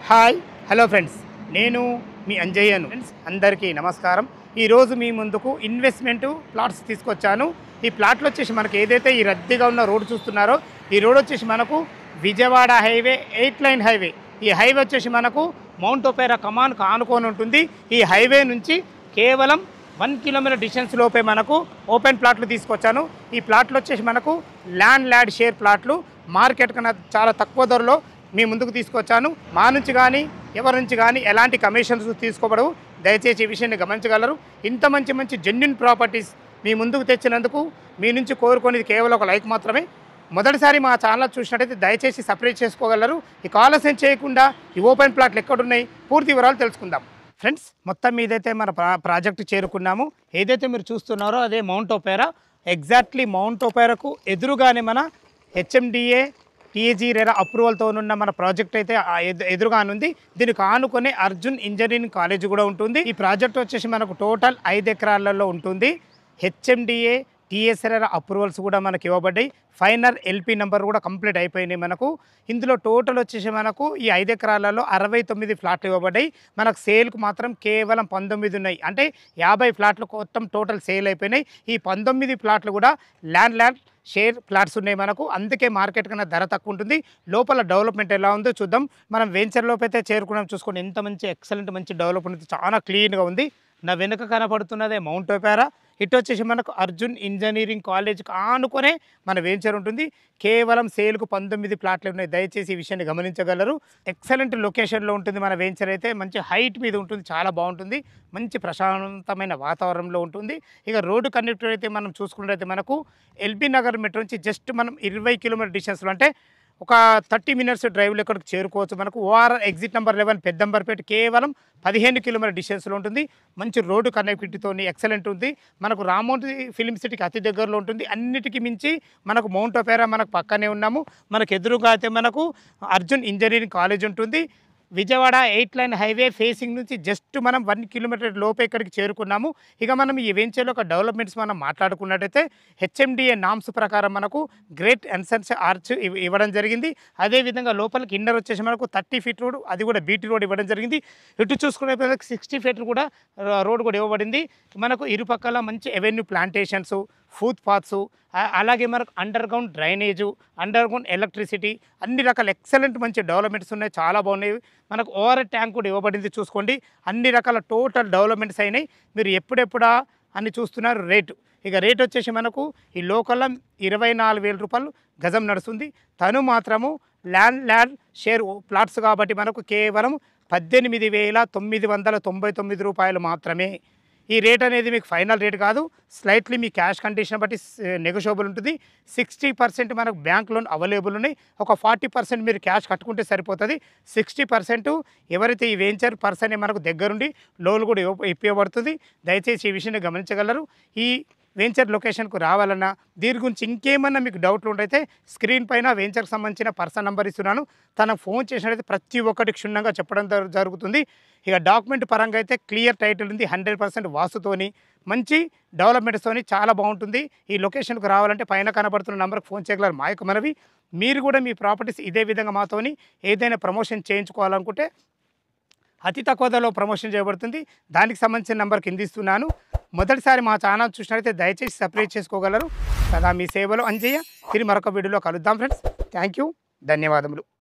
Hi hello friends, నేను మీ అంజయ్యను. Friends అందరికీ నమస్కారం. ఈరోజు మీ ముందుకు ఇన్వెస్ట్మెంట్ ప్లాట్స్ తీసుకొచ్చాను. ఈ ప్లాట్లు వచ్చేసి మనకు ఏదైతే ఈ రద్దీగా ఉన్న రోడ్డు చూస్తున్నారో, ఈ రోడ్ వచ్చేసి మనకు విజయవాడ హైవే 8 లైన్ హైవే. ఈ హైవే వచ్చేసి మనకు మౌంట్ ఒపేరా కమాన్కు ఆనుకొని ఉంటుంది. ఈ హైవే నుంచి కేవలం 1 కిలోమీటర్ డిస్టెన్స్ లోపే మనకు ఓపెన్ ప్లాట్లు తీసుకొచ్చాను. ఈ ప్లాట్లు వచ్చేసి మనకు ల్యాండ్ షేర్ ప్లాట్లు, మార్కెట్ కన్నా చాలా తక్కువ ధరలో మీ ముందుకు తీసుకొచ్చాను. మా నుంచి కానీ ఎవరి నుంచి కానీ ఎలాంటి కమిషన్స్ తీసుకోబడవు. దయచేసి ఈ విషయాన్ని గమనించగలరు. ఇంత మంచి జెన్యున్ ప్రాపర్టీస్ మీ ముందుకు తెచ్చినందుకు మీ నుంచి కోరుకునేది కేవలం ఒక లైక్ మాత్రమే. మొదటిసారి మా ఛానల్ చూసినట్టయితే దయచేసి సబ్స్క్రైబ్ చేసుకోగలరు. ఈ ఆలస్యం చేయకుండా ఈ ఓపెన్ ప్లాట్లు ఎక్కడున్నాయి పూర్తి వివరాలు తెలుసుకుందాం. ఫ్రెండ్స్, మొత్తం మీదైతే మన ప్రాజెక్టు చేరుకున్నాము. ఏదైతే మీరు చూస్తున్నారో అదే మౌంట్ ఒపేరా. ఎగ్జాక్ట్లీ మౌంట్ ఒపేరాకు ఎదురుగానే మన హెచ్ఎండిఏ టీఏజీ రెరా అప్రూవల్తో ఉన్న మన ప్రాజెక్ట్ అయితే ఎదురుగానుంది. దీనికి ఆనుకునే అర్జున్ ఇంజనీరింగ్ కాలేజ్ కూడా ఉంటుంది. ఈ ప్రాజెక్ట్ వచ్చేసి మనకు టోటల్ 5 ఎకరాలలో ఉంటుంది. హెచ్ఎండిఏ టీఎస్ఆర్ అప్రూవల్స్ కూడా మనకి ఇవ్వబడ్డాయి. ఫైనల్ ఎల్పి నెంబర్ కూడా కంప్లీట్ అయిపోయినాయి. మనకు ఇందులో టోటల్ వచ్చేసి మనకు ఈ 5 ఎకరాలలో 69 ఫ్లాట్లు ఇవ్వబడ్డాయి. మనకు సేల్కు మాత్రం కేవలం 19 ఉన్నాయి. అంటే 50 ఫ్లాట్లు మొత్తం టోటల్ సేల్ అయిపోయినాయి. ఈ 19 ఫ్లాట్లు కూడా ల్యాండ్ షేర్ ఫ్లాట్స్ ఉన్నాయి మనకు. అందుకే మార్కెట్ కన్నా ధర తక్కువ ఉంటుంది. లోపల డెవలప్మెంట్ ఎలా ఉందో చూద్దాం. మనం వెంచర్ లోపు అయితే చేరుకున్నాం. చూసుకోండి ఎంత మంచి ఎక్సలెంట్ మంచి డెవలప్మెంట్, చాలా క్లీన్గా ఉంది. నా వెనుక కనపడుతున్నదే మౌంట్ ఒపేరా. ఇటు వచ్చేసి మనకు అర్జున్ ఇంజనీరింగ్ కాలేజ్కి ఆనుకొనే మన వెంచర్ ఉంటుంది. కేవలం సేల్కు 19 ఫ్లాట్లు ఉన్నాయి. దయచేసి ఈ విషయాన్ని గమనించగలరు. ఎక్సలెంట్ లొకేషన్లో ఉంటుంది మన వెంచర్ అయితే. మంచి హైట్ మీద ఉంటుంది, చాలా బాగుంటుంది. మంచి ప్రశాంతమైన వాతావరణంలో ఉంటుంది. ఇక రోడ్డు కనెక్టివిటీ అయితే మనం చూసుకున్నట్లయితే మనకు ఎల్బీ నగర్ మెట్రో నుంచి జస్ట్ మనం 20 కిలోమీటర్ డిస్టెన్స్లో, అంటే ఒక 30 మినిట్స్ డ్రైవ్లో ఇక్కడికి చేరుకోవచ్చు. మనకు ఓఆర్ఆర్ ఎగ్జిట్ నెంబర్ 11 పెద్దంబర్పేట కేవలం 15 కిలోమీటర్ డిస్టెన్స్లో ఉంటుంది. మంచి రోడ్డు కనెక్టివిటీతో ఎక్సలెంట్ ఉంది. మనకు రామోజీ ఫిలిం సిటీకి అతి దగ్గరలో ఉంటుంది. అన్నిటికీ మించి మనకు మౌంట్ ఒపేరా మనకు పక్కనే ఉన్నాము. మనకు ఎదురుగా అయితే మనకు అర్జున్ ఇంజనీరింగ్ కాలేజ్ ఉంటుంది. విజయవాడ 8 లైన్ హైవే ఫేసింగ్ నుంచి జస్ట్ మనం 1 కిలోమీటర్ లోపే ఇక్కడికి చేరుకున్నాము. ఇక మనం ఈ వెంచర్లో ఒక డెవలప్మెంట్స్ మనం మాట్లాడుకున్నట్టయితే హెచ్ఎండిఏ నామ్స్ ప్రకారం మనకు గ్రేట్ ఎన్సెన్స్ ఆర్చ్ ఇవ్వడం జరిగింది. అదేవిధంగా లోపలికి ఇన్నర్ వచ్చేసి మనకు 30 ఫీట్ రోడ్, అది కూడా బీటీ రోడ్ ఇవ్వడం జరిగింది. ఇటు చూసుకునే 60 ఫీట్ కూడా రోడ్ కూడా ఇవ్వబడింది. మనకు ఇరుపక్కల మంచి ఎవెన్యూ ప్లాంటేషన్స్, ఫుట్ పాత్స్, అలాగే మనకు under ground drainage, under ground electricity, అన్ని రకాల ఎక్సలెంట్ మంచి డెవలప్మెంట్స్ ఉన్నాయి. చాలా బాగున్నాయి. మనకు ఓఆర్ఆర్ ట్యాంక్ కూడా ఇవ్వబడింది. చూసుకోండి అన్ని రకాల టోటల్ డెవలప్మెంట్స్ అయినాయి. మీరు ఎప్పుడెప్పుడా అని చూస్తున్నారు. ఇక రేట్ వచ్చేసి మనకు ఈ లోకల్లో 24,000 రూపాయలు గజం నడుస్తుంది. తను మాత్రము ల్యాండ్ షేర్ ప్లాట్స్ కాబట్టి మనకు కేవలం 18,999 రూపాయలు మాత్రమే. ఈ రేట్ అనేది మీకు ఫైనల్ రేట్ కాదు. స్లైట్లీ మీ క్యాష్ కండిషన్ బట్టి నెగోషియబుల్ ఉంటుంది. 60% మనకు బ్యాంక్ లోన్ అవైలబుల్ ఉన్నాయి. ఒక 40% మీరు క్యాష్ కట్టుకుంటే సరిపోతుంది. 60% ఎవరైతే ఈ వెంచర్ పర్సన్ మనకు దగ్గరుండి లోన్ కూడా ఇప్పబడుతుంది. దయచేసి ఈ విషయాన్ని గమనించగలరు. ఈ వెంచర్ లొకేషన్కు రావాలన్నా దీని గురించి ఇంకేమన్నా మీకు డౌట్లు ఉంటే స్క్రీన్ పైన వెంచర్కి సంబంధించిన పర్సన్ నెంబర్ ఇస్తున్నాను. తనకు ఫోన్ చేసినట్లయితే ప్రతి ఒక్కటి క్షుణ్ణంగా చెప్పడం జరుగుతుంది. ఇక డాక్యుమెంట్ పరంగా అయితే క్లియర్ టైటిల్ ఉంది. 100% వాస్తుతోని మంచి డెవలప్మెంట్స్తోని చాలా బాగుంటుంది. ఈ లొకేషన్కు రావాలంటే పైన కనబడుతున్న నెంబర్కి ఫోన్ చేయగలరు. మా యొక్క మనవి, మీరు కూడా మీ ప్రాపర్టీస్ ఇదే విధంగా మాతోని ఏదైనా ప్రమోషన్ చేయించుకోవాలనుకుంటే అతి తక్కువ ధరలో ప్రమోషన్ చేయబడుతుంది. దానికి సంబంధించిన నెంబర్ కింద ఇస్తున్నాను. మొదటిసారి మా ఛానల్ చూసినట్లయితే దయచేసి సబ్స్క్రైబ్ చేసుకోగలరు. సదా మీ సేవలో అంజయ్య. తిరిగి మరొక వీడియోలో కలుద్దాం ఫ్రెండ్స్. థ్యాంక్ యూ, ధన్యవాదములు.